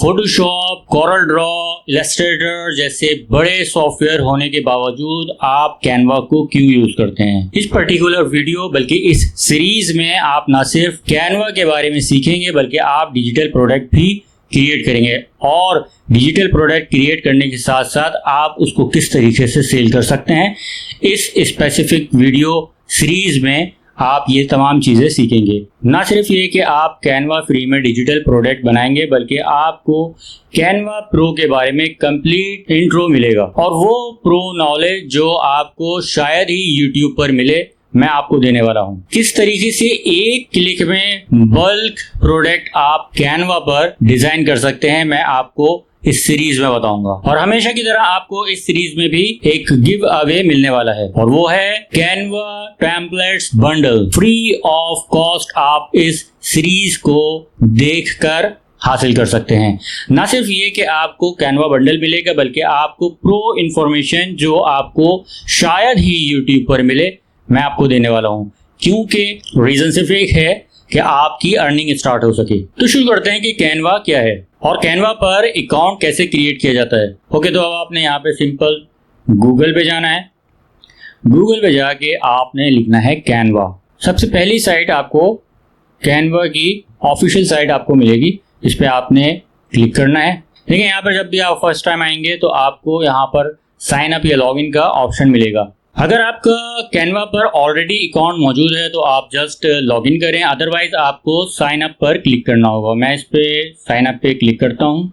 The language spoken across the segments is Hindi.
फोटोशॉप, कोरल ड्रॉ, इलस्ट्रेटर जैसे बड़े सॉफ्टवेयर होने के बावजूद आप कैनवा को क्यों यूज करते हैं। इस पर्टिकुलर वीडियो बल्कि इस सीरीज में आप ना सिर्फ कैनवा के बारे में सीखेंगे बल्कि आप डिजिटल प्रोडक्ट भी क्रिएट करेंगे और डिजिटल प्रोडक्ट क्रिएट करने के साथ साथ आप उसको किस तरीके से सेल कर सकते हैं। इस स्पेसिफिक वीडियो सीरीज में आप ये तमाम चीज़ें सीखेंगे। ना सिर्फ ये कि आप कैनवा फ्री में डिजिटल प्रोडक्ट बनाएंगे बल्कि आपको कैनवा प्रो के बारे में कंप्लीट इंट्रो मिलेगा और वो प्रो नॉलेज जो आपको शायद ही यूट्यूब पर मिले मैं आपको देने वाला हूं। किस तरीके से एक क्लिक में बल्क प्रोडक्ट आप कैनवा पर डिजाइन कर सकते हैं मैं आपको इस सीरीज में बताऊंगा। और हमेशा की तरह आपको इस सीरीज में भी एक गिव अवे मिलने वाला है और वो है Canva templates bundle free of cost. आप इस सीरीज को देखकर हासिल कर सकते हैं। ना सिर्फ ये कि आपको कैनवा बंडल मिलेगा बल्कि आपको प्रो इंफॉर्मेशन जो आपको शायद ही यूट्यूब पर मिले मैं आपको देने वाला हूं, क्योंकि रीजन सिर्फ एक है कि आपकी अर्निंग स्टार्ट हो सके। तो शुरू करते हैं कि कैनवा क्या है और कैनवा पर अकाउंट कैसे क्रिएट किया जाता है। ओके, तो अब आपने यहाँ पे सिंपल गूगल पे जाना है। गूगल पे जाके आपने लिखना है कैनवा। सबसे पहली साइट आपको कैनवा की ऑफिशियल साइट आपको मिलेगी, इस पे आपने क्लिक करना है। देखिए यहाँ पर जब भी आप फर्स्ट टाइम आएंगे तो आपको यहाँ पर साइन अप या लॉगिन का ऑप्शन मिलेगा। अगर आपका कैनवा पर ऑलरेडी अकाउंट मौजूद है तो आप जस्ट लॉगिन करें, अदरवाइज आपको साइन अप पर क्लिक करना होगा। मैं इस पे साइन अप पे क्लिक करता हूं।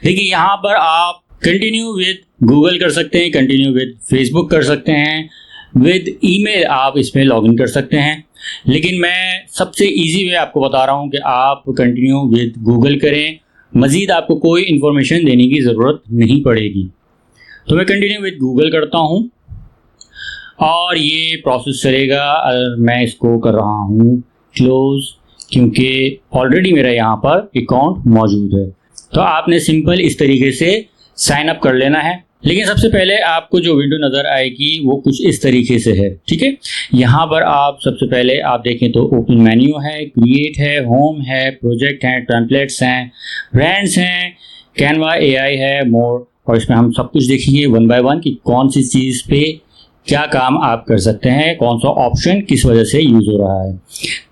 देखिए यहाँ पर आप कंटिन्यू विद गूगल कर सकते हैं, कंटिन्यू विद फेसबुक कर सकते हैं, विद ईमेल आप इसमें लॉगिन कर सकते हैं। लेकिन मैं सबसे ईजी वे आपको बता रहा हूँ कि आप कंटिन्यू विद गूगल करें, मज़ीद आपको कोई इन्फॉर्मेशन देने की ज़रूरत नहीं पड़ेगी। तो मैं कंटिन्यू विद गूगल करता हूँ और ये प्रोसेस चलेगा। मैं इसको कर रहा हूँ क्लोज क्योंकि ऑलरेडी मेरा यहाँ पर अकाउंट मौजूद है। तो आपने सिंपल इस तरीके से साइन अप कर लेना है। लेकिन सबसे पहले आपको जो विंडो नज़र आएगी वो कुछ इस तरीके से है, ठीक है। यहाँ पर आप सबसे पहले आप देखें तो ओपन मेन्यू है, क्रिएट है, होम है, प्रोजेक्ट हैं, टेम्पलेट्स हैं, ब्रांड्स हैं, कैनवा AI है, मोर। और इसमें हम सब कुछ देखेंगे वन बाय वन कि कौन सी चीज़ पे क्या काम आप कर सकते हैं, कौन सा ऑप्शन किस वजह से यूज़ हो रहा है।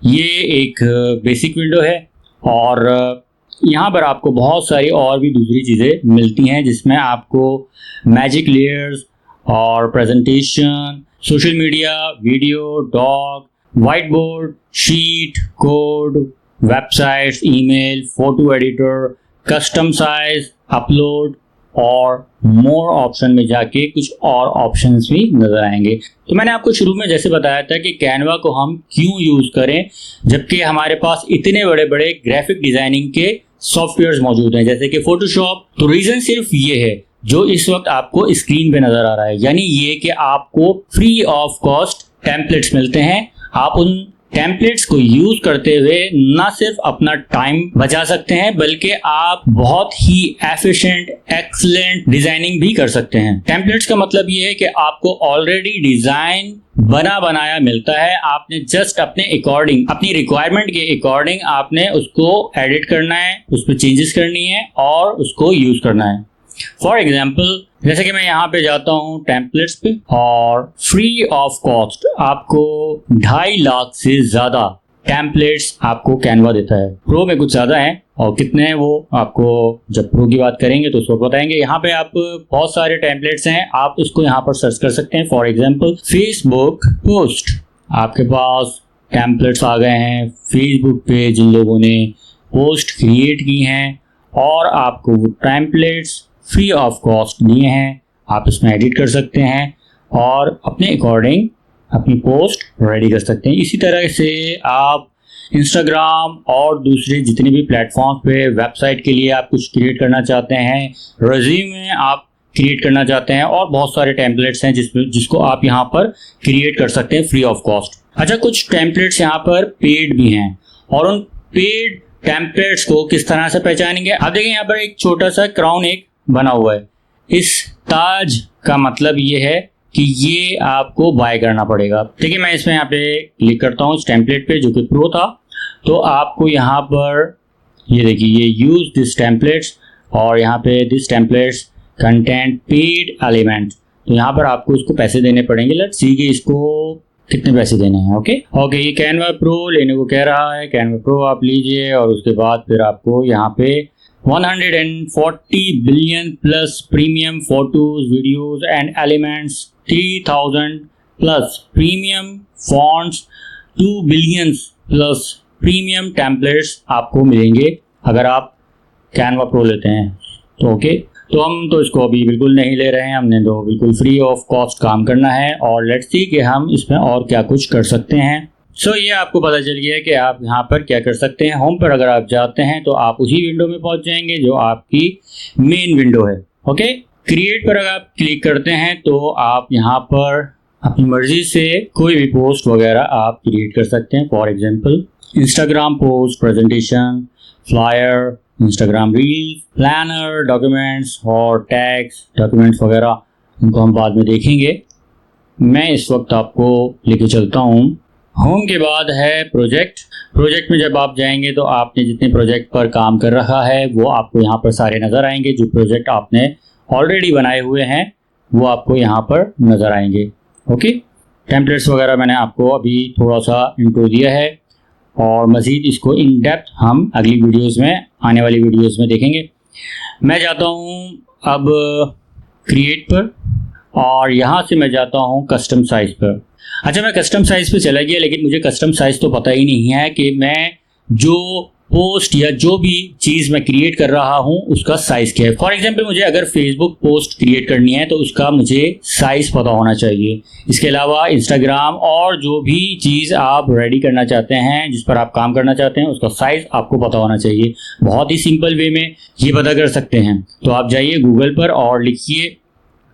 ये एक बेसिक विंडो है और यहाँ पर आपको बहुत सारी और भी दूसरी चीज़ें मिलती हैं जिसमें आपको मैजिक लेयर्स और presentation, social media, video, doc, whiteboard, sheet, code, websites, email, photo editor, custom size, upload और मोर ऑप्शन में जाके कुछ और ऑप्शंस भी नजर आएंगे। तो मैंने आपको शुरू में जैसे बताया था कि कैनवा को हम क्यों यूज करें जबकि हमारे पास इतने बड़े बड़े ग्राफिक डिजाइनिंग के सॉफ्टवेयर्स मौजूद हैं जैसे कि फोटोशॉप। तो रीजन सिर्फ ये है जो इस वक्त आपको स्क्रीन पे नजर आ रहा है, यानी ये कि आपको फ्री ऑफ कॉस्ट टेम्पलेट्स मिलते हैं। आप उन टेम्पलेट्स को यूज करते हुए ना सिर्फ अपना टाइम बचा सकते हैं बल्कि आप बहुत ही एफिशिएंट, एक्सीलेंट डिजाइनिंग भी कर सकते हैं। टेम्पलेट्स का मतलब ये है कि आपको ऑलरेडी डिजाइन बना बनाया मिलता है, आपने जस्ट अपने अकॉर्डिंग, अपनी रिक्वायरमेंट के अकॉर्डिंग आपने उसको एडिट करना है, उस पर चेंजेस करनी है और उसको यूज करना है। फॉर एग्जाम्पल जैसे कि मैं यहाँ पे जाता हूँ टेम्पलेट्स पे और फ्री ऑफ कॉस्ट आपको 2.5 लाख से ज्यादा टेम्पलेट्स आपको कैनवा देता है। प्रो में कुछ ज्यादा है और कितने हैं वो आपको जब प्रो की बात करेंगे तो उसको बताएंगे। यहाँ पे आप बहुत सारे टेम्पलेट्स हैं, आप इसको यहाँ पर सर्च कर सकते हैं। फॉर एग्जाम्पल फेसबुक पोस्ट, आपके पास टेम्पलेट्स आ गए हैं फेसबुक पे जिन लोगों ने पोस्ट क्रिएट की हैं और आपको वो टेम्पलेट्स फ्री ऑफ कॉस्ट दिए हैं। आप इसमें एडिट कर सकते हैं और अपने अकॉर्डिंग अपनी पोस्ट रेडी कर सकते हैं। इसी तरह से आप इंस्टाग्राम और दूसरे जितने भी प्लेटफॉर्म पे वेबसाइट के लिए आप कुछ क्रिएट करना चाहते हैं, रिज्यूमे आप क्रिएट करना चाहते हैं और बहुत सारे टेम्पलेट्स हैं जिसको आप यहाँ पर क्रिएट कर सकते हैं फ्री ऑफ कॉस्ट। अच्छा, कुछ टेम्पलेट्स यहाँ पर पेड भी हैं और उन पेड टेम्पलेट्स को किस तरह से पहचानेंगे। आप देखें यहाँ पर एक छोटा सा क्राउन एक बना हुआ है। इस ताज का मतलब ये है कि ये आपको बाय करना पड़ेगा। देखिए मैं इसमें यहाँ पे क्लिक करता हूँ इस टेम्पलेट पे जो कि प्रो था। तो आपको यहाँ पर ये देखिए, ये यूज दिस टेम्पलेट्स, और यहाँ पे this templates content paid element, तो यहाँ पर आपको इसको पैसे देने पड़ेंगे। लेट्स सी कि इसको कितने पैसे देने हैं। ओके, ये कैनवा प्रो लेने को कह रहा है, कैनवा प्रो आप लीजिए, और उसके बाद फिर आपको यहाँ पे 140 billion plus premium photos, videos and elements, 3000 plus premium fonts, 2 billion plus premium templates आपको मिलेंगे अगर आप कैनवा प्रो लेते हैं। तो ओके, तो हम तो इसको अभी बिल्कुल नहीं ले रहे हैं, हमने तो बिल्कुल फ्री ऑफ कॉस्ट काम करना है, और लेट्स सी कि हम इसमें और क्या कुछ कर सकते हैं। सो ये आपको पता चल गया है कि आप यहाँ पर क्या कर सकते हैं। होम पर अगर आप जाते हैं तो आप उसी विंडो में पहुंच जाएंगे जो आपकी मेन विंडो है। ओके, क्रिएट पर अगर आप क्लिक करते हैं तो आप यहाँ पर अपनी मर्जी से कोई भी पोस्ट वगैरह आप क्रिएट कर सकते हैं। For example Instagram post, presentation, flyer, Instagram reel, planner, documents और टैग्स, डॉक्यूमेंट्स वगैरह, उनको हम बाद में देखेंगे। मैं इस वक्त आपको लेके चलता हूँ। होम के बाद है प्रोजेक्ट। प्रोजेक्ट में जब आप जाएंगे तो आपने जितने प्रोजेक्ट पर काम कर रखा है वो आपको यहाँ पर सारे नज़र आएंगे। जो प्रोजेक्ट आपने ऑलरेडी बनाए हुए हैं वो आपको यहाँ पर नज़र आएंगे। ओके, टेम्पलेट्स वगैरह मैंने आपको अभी थोड़ा सा इंट्रो दिया है, और मज़ीद इसको इन डेप्थ हम अगली वीडियोस में, आने वाली वीडियोस में देखेंगे। मैं जाता हूँ अब क्रिएट पर, और यहाँ से मैं जाता हूँ कस्टम साइज़ पर। अच्छा, मैं कस्टम साइज़ पे चला गया, लेकिन मुझे कस्टम साइज़ तो पता ही नहीं है कि मैं जो पोस्ट या जो भी चीज़ मैं क्रिएट कर रहा हूँ उसका साइज़ क्या है। फॉर एग्जांपल मुझे अगर फेसबुक पोस्ट क्रिएट करनी है तो उसका मुझे साइज़ पता होना चाहिए। इसके अलावा इंस्टाग्राम और जो भी चीज़ आप रेडी करना चाहते हैं, जिस पर आप काम करना चाहते हैं, उसका साइज़ आपको पता होना चाहिए। बहुत ही सिंपल वे में ये पता कर सकते हैं। तो आप जाइए गूगल पर और लिखिए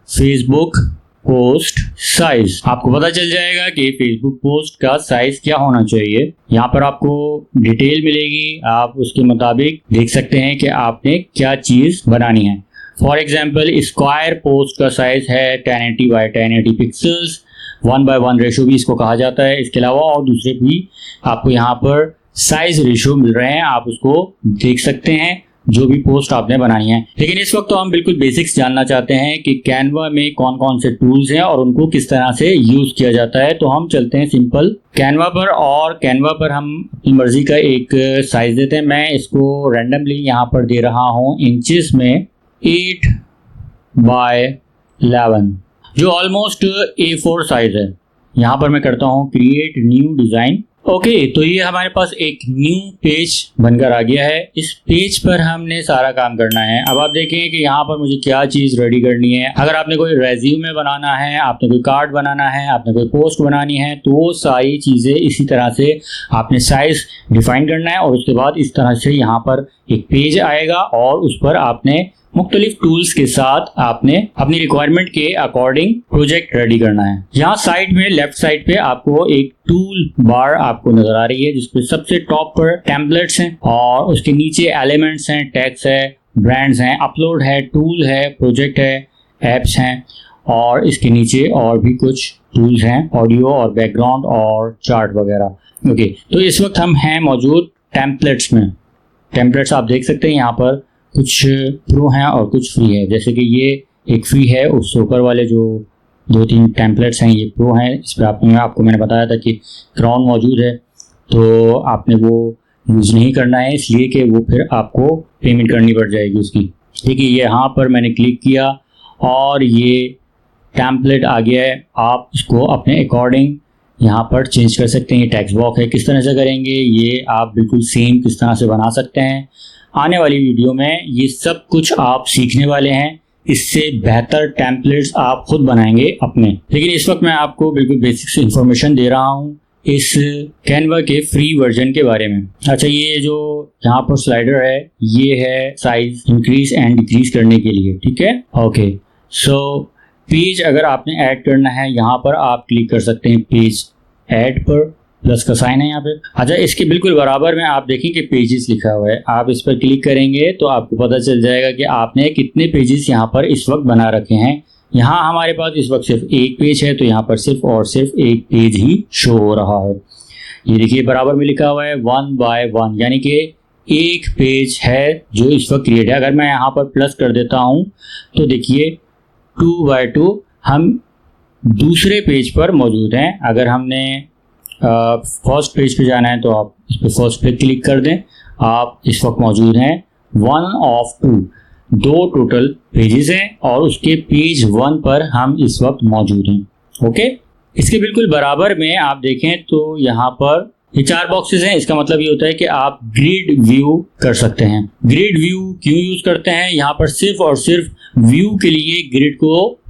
फेसबुक पोस्ट साइज, आपको पता चल जाएगा कि फेसबुक पोस्ट का साइज क्या होना चाहिए। यहाँ पर आपको डिटेल मिलेगी, आप उसके मुताबिक देख सकते हैं कि आपने क्या चीज बनानी है। फॉर एग्जाम्पल स्क्वायर पोस्ट का साइज है 1080 बाई 1080 पिक्सल्स, 1:1 रेशो भी इसको कहा जाता है। इसके अलावा और दूसरे भी आपको यहाँ पर साइज रेशो मिल रहे हैं, आप उसको देख सकते हैं जो भी पोस्ट आपने बनाई है। लेकिन इस वक्त तो हम बिल्कुल बेसिक्स जानना चाहते हैं कि कैनवा में कौन कौन से टूल्स हैं और उनको किस तरह से यूज किया जाता है। तो हम चलते हैं सिंपल कैनवा पर, और कैनवा पर हम अपनी मर्जी का एक साइज देते हैं। मैं इसको रैंडमली यहाँ पर दे रहा हूँ इंचेस में 8:11, जो ऑलमोस्ट A4 साइज है। यहाँ पर मैं करता हूँ क्रिएट न्यू डिजाइन। ओके, तो ये हमारे पास एक न्यू पेज बनकर आ गया है। इस पेज पर हमने सारा काम करना है। अब आप देखें कि यहाँ पर मुझे क्या चीज़ रेडी करनी है। अगर आपने कोई रेज्यूमे बनाना है, आपने कोई कार्ड बनाना है, आपने कोई पोस्ट बनानी है, तो वो सारी चीज़ें इसी तरह से आपने साइज डिफाइन करना है, और उसके बाद इस तरह से यहाँ पर एक पेज आएगा और उस पर आपने मुख्तलिफ टूल्स के साथ आपने अपनी रिक्वायरमेंट के अकॉर्डिंग प्रोजेक्ट रेडी करना है। यहाँ साइड में लेफ्ट साइड पे आपको एक टूल बार आपको नजर आ रही है, जिसपे सबसे टॉप पर टेम्पलेट्स हैं और उसके नीचे एलिमेंट्स हैं, टैग्स है, ब्रांड्स हैं, अपलोड है, टूल है, प्रोजेक्ट है, एप्स हैं, और इसके नीचे और भी कुछ टूल्स हैं, ऑडियो और बैकग्राउंड और चार्ट वगैरह। ओके, तो इस वक्त हम हैं मौजूद टेम्पलेट्स में। टेम्पलेट्स आप देख सकते हैं यहाँ पर कुछ प्रो हैं और कुछ फ्री है। जैसे कि ये एक फ्री है, उससे ऊपर वाले जो 2-3 टेम्पलेट्स हैं ये प्रो हैं। इस पर आपको मैंने बताया था कि क्राउन मौजूद है, तो आपने वो यूज़ नहीं करना है, इसलिए कि वो फिर आपको पेमेंट करनी पड़ जाएगी उसकी। ठीक है, ये यहाँ पर मैंने क्लिक किया और ये टेम्पलेट आ गया है। आप इसको अपने अकॉर्डिंग यहाँ पर चेंज कर सकते हैं। ये टेक्स्ट बॉक्स है, किस तरह से करेंगे ये आप बिल्कुल सेम किस तरह से बना सकते हैं। आने वाली वीडियो में ये सब कुछ आप सीखने वाले हैं। इससे बेहतर टेम्पलेट्स आप खुद बनाएंगे अपने। लेकिन इस वक्त मैं आपको बिल्कुल बेसिक इन्फॉर्मेशन दे रहा हूँ इस कैनवा के फ्री वर्जन के बारे में। अच्छा, ये जो यहाँ पर स्लाइडर है ये है साइज इंक्रीज एंड डिक्रीज करने के लिए। ठीक है, ओके। सो पेज अगर आपने ऐड करना है यहाँ पर आप क्लिक कर सकते हैं पेज ऐड पर, प्लस का साइन है यहाँ पे। अच्छा, इसके बिल्कुल बराबर में आप देखें कि पेजेस लिखा हुआ है, आप इस पर क्लिक करेंगे तो आपको पता चल जाएगा कि आपने कितने पेजेस यहाँ पर इस वक्त बना रखे हैं। यहाँ हमारे पास इस वक्त सिर्फ एक पेज है, तो यहाँ पर सिर्फ और सिर्फ एक पेज ही शो हो रहा है। ये देखिए बराबर में लिखा हुआ है 1/1, यानी कि एक पेज है जो इस वक्त क्रिएट है। अगर मैं यहाँ पर प्लस कर देता हूँ तो देखिए 2x2 हम दूसरे पेज पर मौजूद हैं। अगर हमने फर्स्ट पेज पे जाना है तो आप इस पर फर्स्ट पे क्लिक कर दें। आप इस वक्त मौजूद हैं 1 of 2, 2 टोटल पेजेस हैं और उसके पेज 1 पर हम इस वक्त मौजूद हैं। ओके, इसके बिल्कुल बराबर में आप देखें तो यहाँ पर ये 4 बॉक्सेस हैं। इसका मतलब ये होता है कि आप ग्रिड व्यू कर सकते हैं। ग्रिड व्यू क्यों यूज करते हैं? यहाँ पर सिर्फ और सिर्फ व्यू के लिए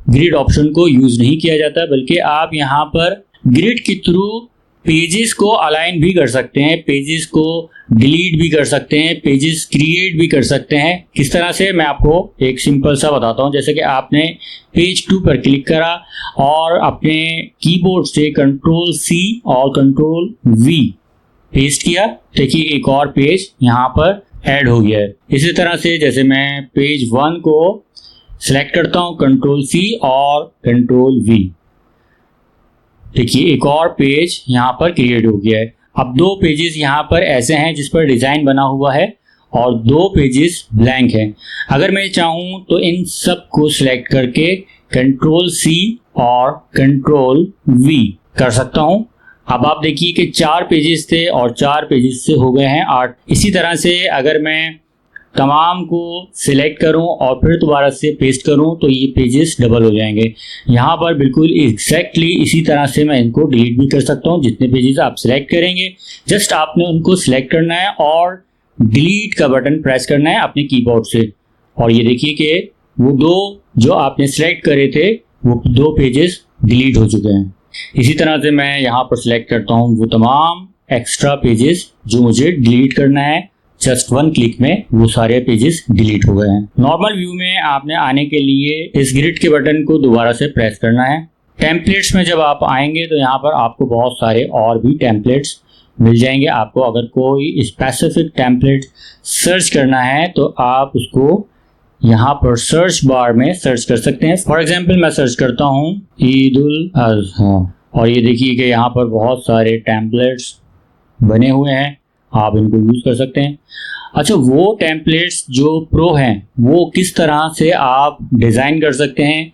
ग्रिड ऑप्शन को यूज नहीं किया जाता, बल्कि आप यहाँ पर ग्रिड के थ्रू पेजेस को अलाइन भी कर सकते हैं, पेजेस को डिलीट भी कर सकते हैं, पेजेस क्रिएट भी कर सकते हैं। किस तरह से, मैं आपको एक सिंपल सा बताता हूं। जैसे कि आपने पेज 2 पर क्लिक करा और अपने कीबोर्ड से Ctrl+C और Ctrl+V पेस्ट किया, देखिए एक और पेज यहाँ पर ऐड हो गया है। इसी तरह से जैसे मैं पेज 1 को सिलेक्ट करता हूँ Ctrl+C और Ctrl+V, देखिए एक और पेज यहाँ पर क्रिएट हो गया है। अब 2 पेजेस यहाँ पर ऐसे हैं जिस पर डिजाइन बना हुआ है और 2 पेजेस ब्लैंक हैं। अगर मैं चाहूँ तो इन सब को सिलेक्ट करके Ctrl+C और Ctrl+V कर सकता हूँ। अब आप देखिए कि 4 पेजेस थे और 4 पेजेस से हो गए हैं 8। इसी तरह से अगर मैं तमाम को सिलेक्ट करूं और फिर दोबारा से पेस्ट करूं तो ये पेजेस डबल हो जाएंगे। यहाँ पर बिल्कुल एग्जैक्टली इसी तरह से मैं इनको डिलीट भी कर सकता हूं। जितने पेजेस आप सिलेक्ट करेंगे जस्ट आपने उनको सिलेक्ट करना है और डिलीट का बटन प्रेस करना है अपने कीबोर्ड से, और ये देखिए कि वो 2 जो आपने सिलेक्ट करे थे वो 2 पेजेस डिलीट हो चुके हैं। इसी तरह से मैं यहाँ पर सिलेक्ट करता हूँ वो तमाम एक्स्ट्रा पेजेस जो मुझे डिलीट करना है, जस्ट 1 क्लिक में वो सारे पेजेस डिलीट हो गए हैं। नॉर्मल व्यू में आपने आने के लिए इस ग्रिड के बटन को दोबारा से प्रेस करना है। टेम्पलेट्स में जब आप आएंगे तो यहाँ पर आपको बहुत सारे और भी टेम्पलेट्स मिल जाएंगे। आपको अगर कोई स्पेसिफिक टेम्पलेट सर्च करना है तो आप उसको यहाँ पर सर्च बार में सर्च कर सकते हैं। फॉर एग्जाम्पल मैं सर्च करता हूँ ईद-उल-अज़हा और ये देखिए कि यहाँ पर बहुत सारे टेम्पलेट्स बने हुए हैं, आप इनको यूज कर सकते हैं। अच्छा, वो टेम्पलेट्स जो प्रो हैं वो किस तरह से आप डिज़ाइन कर सकते हैं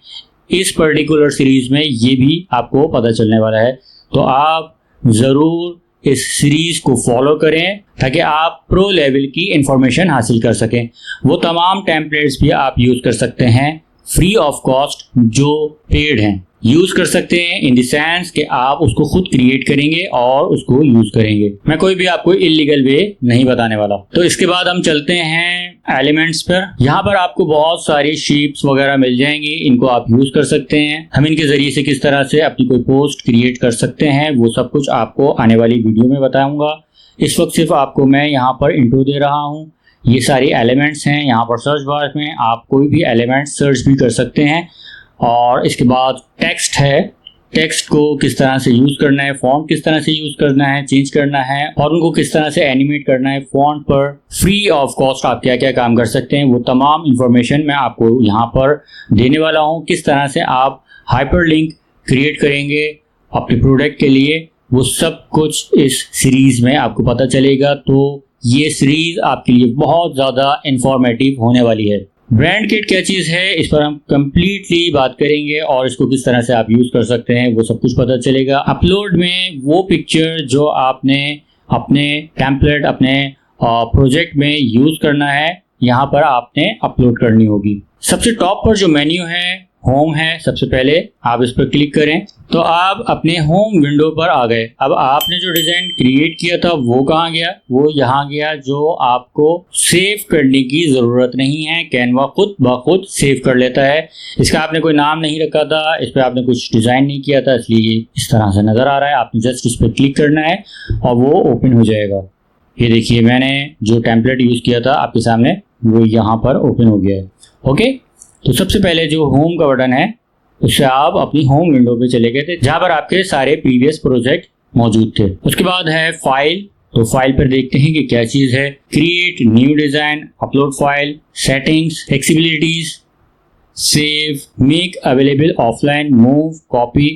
इस पर्टिकुलर सीरीज में, ये भी आपको पता चलने वाला है। तो आप ज़रूर इस सीरीज को फॉलो करें ताकि आप प्रो लेवल की इंफॉर्मेशन हासिल कर सकें। वो तमाम टेम्पलेट्स भी आप यूज़ कर सकते हैं फ्री ऑफ कॉस्ट, जो पेड हैं। यूज कर सकते हैं इन द सेंस कि आप उसको खुद क्रिएट करेंगे और उसको यूज करेंगे। मैं कोई भी आपको इलीगल वे नहीं बताने वाला। तो इसके बाद हम चलते हैं एलिमेंट्स पर। यहाँ पर आपको बहुत सारी शेप्स वगैरह मिल जाएंगी, इनको आप यूज कर सकते हैं। हम इनके जरिए से किस तरह से अपनी कोई पोस्ट क्रिएट कर सकते हैं वो सब कुछ आपको आने वाली वीडियो में बताऊंगा। इस वक्त सिर्फ आपको मैं यहाँ पर इंट्रो दे रहा हूँ। ये सारी एलिमेंट्स हैं। यहाँ पर सर्च बार में आप कोई भी एलिमेंट सर्च भी कर सकते हैं। और इसके बाद टेक्स्ट है, टेक्स्ट को किस तरह से यूज करना है, फॉन्ट किस तरह से यूज करना है, चेंज करना है और उनको किस तरह से एनिमेट करना है। फॉन्ट पर फ्री ऑफ कॉस्ट आप क्या क्या काम कर सकते हैं वो तमाम इंफॉर्मेशन मैं आपको यहाँ पर देने वाला हूँ। किस तरह से आप हाइपरलिंक क्रिएट करेंगे अपने प्रोडक्ट के लिए, वो सब कुछ इस सीरीज में आपको पता चलेगा। तो ये सीरीज आपके लिए बहुत ज़्यादा इंफॉर्मेटिव होने वाली है। ब्रांड किट क्या चीज़ है इस पर हम कंप्लीटली बात करेंगे और इसको किस तरह से आप यूज़ कर सकते हैं वो सब कुछ पता चलेगा। अपलोड में वो पिक्चर जो आपने अपने टेम्पलेट, अपने प्रोजेक्ट में यूज़ करना है, यहाँ पर आपने अपलोड करनी होगी। सबसे टॉप पर जो मेन्यू है होम है, सबसे पहले आप इस पर क्लिक करें तो आप अपने होम विंडो पर आ गए। अब आपने जो डिजाइन क्रिएट किया था वो कहाँ गया? वो यहाँ गया, जो आपको सेव करने की जरूरत नहीं है। कैनवा खुद ब खुद सेव कर लेता है। इसका आपने कोई नाम नहीं रखा था, इस पर आपने कुछ डिजाइन नहीं किया था, इसलिए इस तरह से नजर आ रहा है। आपने जस्ट इस पर क्लिक करना है और वो ओपन हो जाएगा। ये देखिए मैंने जो टेम्पलेट यूज किया था आपके सामने वो यहाँ पर ओपन हो गया है। ओके, तो सबसे पहले जो होम का बटन है उससे आप अपनी होम विंडो पे चले गए थे जहां पर आपके सारे प्रीवियस प्रोजेक्ट मौजूद थे। उसके बाद है फाइल, तो फाइल पर देखते हैं कि क्या चीज है। Create new design, upload file, settings, flexibilities, save, make available offline, move, copy,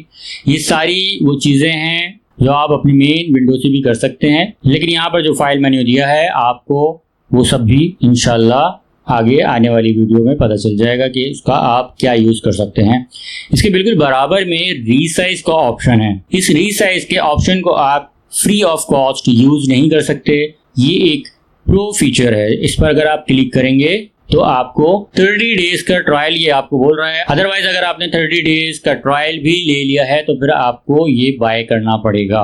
ये सारी वो चीजें हैं जो आप अपनी मेन विंडो से भी कर सकते हैं। लेकिन यहाँ पर जो फाइल मेन्यू दिया है आपको वो सब भी इंशाल्लाह आगे आने वाली वीडियो में पता चल जाएगा कि उसका आप क्या यूज कर सकते हैं। इसके बिल्कुल बराबर में रीसाइज का ऑप्शन है। इस रीसाइज के ऑप्शन को आप फ्री ऑफ कॉस्ट यूज नहीं कर सकते। ये एक प्रो फीचर है। इस पर अगर आप क्लिक करेंगे तो आपको 30 डेज का ट्रायल ये आपको बोल रहा है। अदरवाइज अगर आपने 30 डेज का ट्रायल भी ले लिया है तो फिर आपको ये बाय करना पड़ेगा।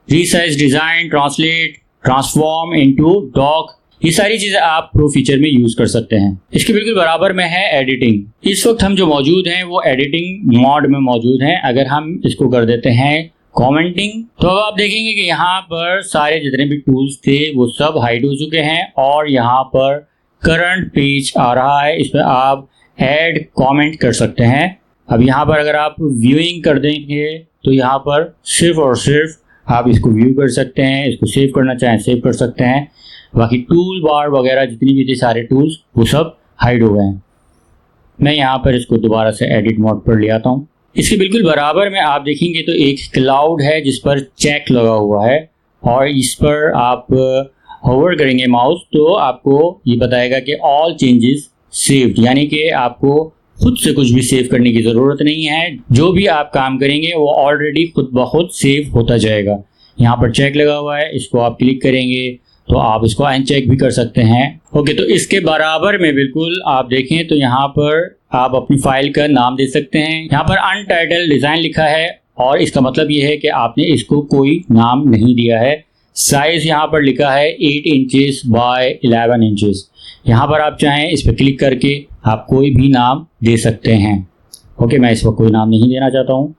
Resize, design, translate, transform into doc, ये सारी चीजें आप प्रो फीचर में यूज कर सकते हैं। इसके बिल्कुल बराबर में है एडिटिंग। इस वक्त हम जो मौजूद हैं वो एडिटिंग मोड में मौजूद हैं। अगर हम इसको कर देते हैं कमेंटिंग तो अब आप देखेंगे कि यहाँ पर सारे जितने भी टूल्स थे वो सब हाइड हो चुके हैं और यहाँ पर करंट पेज आ रहा है। इस पर आप ऐड कमेंट कर सकते हैं। अब यहाँ पर अगर आप व्यूइंग कर देंगे तो यहाँ पर सिर्फ और सिर्फ आप इसको व्यू कर सकते हैं। इसको सेव करना चाहें सेव कर सकते हैं। बाकी टूल बार वगैरह जितनी भी थी सारे टूल्स वो सब हाइड हो गए हैं। मैं यहाँ पर इसको दोबारा से एडिट मोड पर ले आता हूँ। इसके बिल्कुल बराबर में आप देखेंगे तो एक क्लाउड है जिस पर चेक लगा हुआ है और इस पर आप होवर करेंगे माउस तो आपको ये बताएगा कि ऑल चेंजेस सेव्ड, यानी कि आपको खुद से कुछ भी सेव करने की ज़रूरत नहीं है। जो भी आप काम करेंगे वो ऑलरेडी खुद ब खुद सेव होता जाएगा। यहाँ पर चेक लगा हुआ है, इसको आप क्लिक करेंगे तो आप इसको अनचेक भी कर सकते हैं। ओके, तो इसके बराबर में बिल्कुल आप देखें तो यहाँ पर आप अपनी फाइल का नाम दे सकते हैं। यहाँ पर अनटाइटल डिज़ाइन लिखा है और इसका मतलब ये है कि आपने इसको कोई नाम नहीं दिया है। साइज यहाँ पर लिखा है 8 इंचेस बाय 11 इंचेस। यहाँ पर आप चाहें इस पर क्लिक करके आप कोई भी नाम दे सकते हैं। ओके, मैं इस पर कोई नाम नहीं देना चाहता हूँ।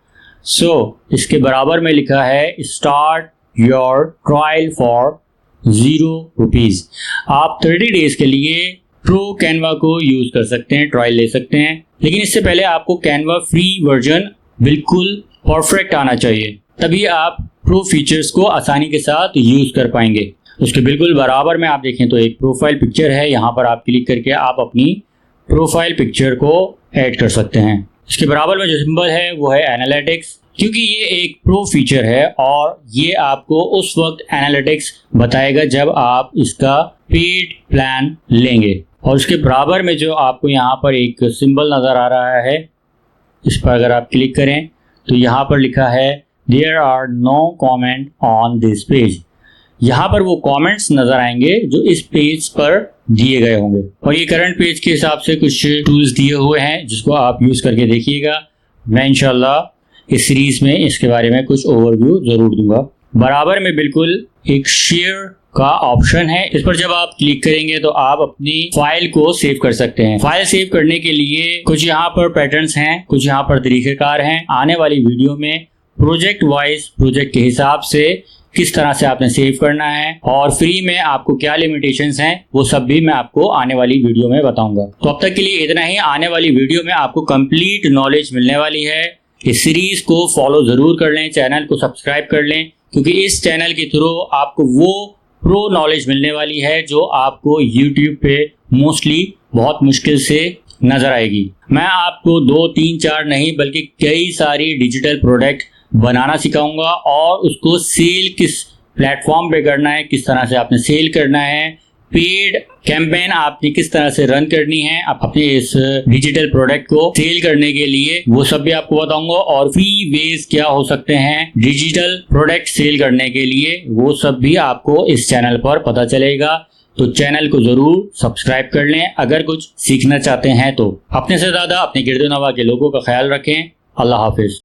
इसके बराबर में लिखा है स्टार्ट योर ट्रायल फॉर ₹0। आप 30 डेज के लिए प्रो कैनवा को यूज कर सकते हैं, ट्रायल ले सकते हैं। लेकिन इससे पहले आपको कैनवा फ्री वर्जन बिल्कुल परफेक्ट आना चाहिए, तभी आप प्रो फीचर्स को आसानी के साथ यूज कर पाएंगे। उसके बिल्कुल बराबर में आप देखें तो एक प्रोफाइल पिक्चर है। यहाँ पर आप क्लिक करके आप अपनी प्रोफाइल पिक्चर को ऐड कर सकते हैं। इसके बराबर में जो सिंबल है वो है एनालिटिक्स, क्योंकि ये एक प्रो फीचर है और ये आपको उस वक्त एनालिटिक्स बताएगा जब आप इसका पेड प्लान लेंगे। और उसके बराबर में जो आपको यहाँ पर एक सिंबल नज़र आ रहा है, इस पर अगर आप क्लिक करें तो यहाँ पर लिखा है there are no comment on this page. यहाँ पर वो कमेंट्स नज़र आएंगे जो इस पेज पर दिए गए होंगे और ये करंट पेज के हिसाब से कुछ टूल्स दिए हुए हैं जिसको आप यूज़ करके देखिएगा। मैं इंशाल्लाह इस सीरीज़ में इसके बारे में कुछ ओवरव्यू ज़रूर दूंगा। बराबर में बिल्कुल एक शेयर का ऑप्शन है। इस पर जब आप क्लिक करेंगे तो आप अपनी फाइल को सेव कर सकते हैं। फाइल सेव करने के लिए कुछ यहाँ पर पैटर्न्स हैं, कुछ यहाँ पर तरीक़ेकार हैं। आने वाली वीडियो में प्रोजेक्ट वाइज प्रोजेक्ट के हिसाब से किस तरह से आपने सेव करना है और फ्री में आपको क्या लिमिटेशंस हैं वो सब भी मैं आपको आने वाली वीडियो में बताऊंगा। तो अब तक के लिए इतना ही। आने वाली वीडियो में आपको कंप्लीट नॉलेज मिलने वाली है। इस सीरीज को फॉलो जरूर कर लें, चैनल को सब्सक्राइब कर लें, क्योंकि इस चैनल के थ्रू आपको वो प्रो नॉलेज मिलने वाली है जो आपको यूट्यूब पे मोस्टली बहुत मुश्किल से नजर आएगी। मैं आपको 2, 3, 4 नहीं बल्कि कई सारी डिजिटल प्रोडक्ट बनाना सिखाऊंगा और उसको सेल किस प्लेटफॉर्म पे करना है, किस तरह से आपने सेल करना है, पेड कैंपेन आपने किस तरह से रन करनी है अपने इस डिजिटल प्रोडक्ट को सेल करने के लिए, वो सब भी आपको बताऊंगा। और फ्री वेज क्या हो सकते हैं डिजिटल प्रोडक्ट सेल करने के लिए, वो सब भी आपको इस चैनल पर पता चलेगा। तो चैनल को जरूर सब्सक्राइब कर लें अगर कुछ सीखना चाहते हैं तो। अपने से ज़्यादा अपने गिरदो नवा के लोगों का ख्याल रखें। अल्लाह हाफिज।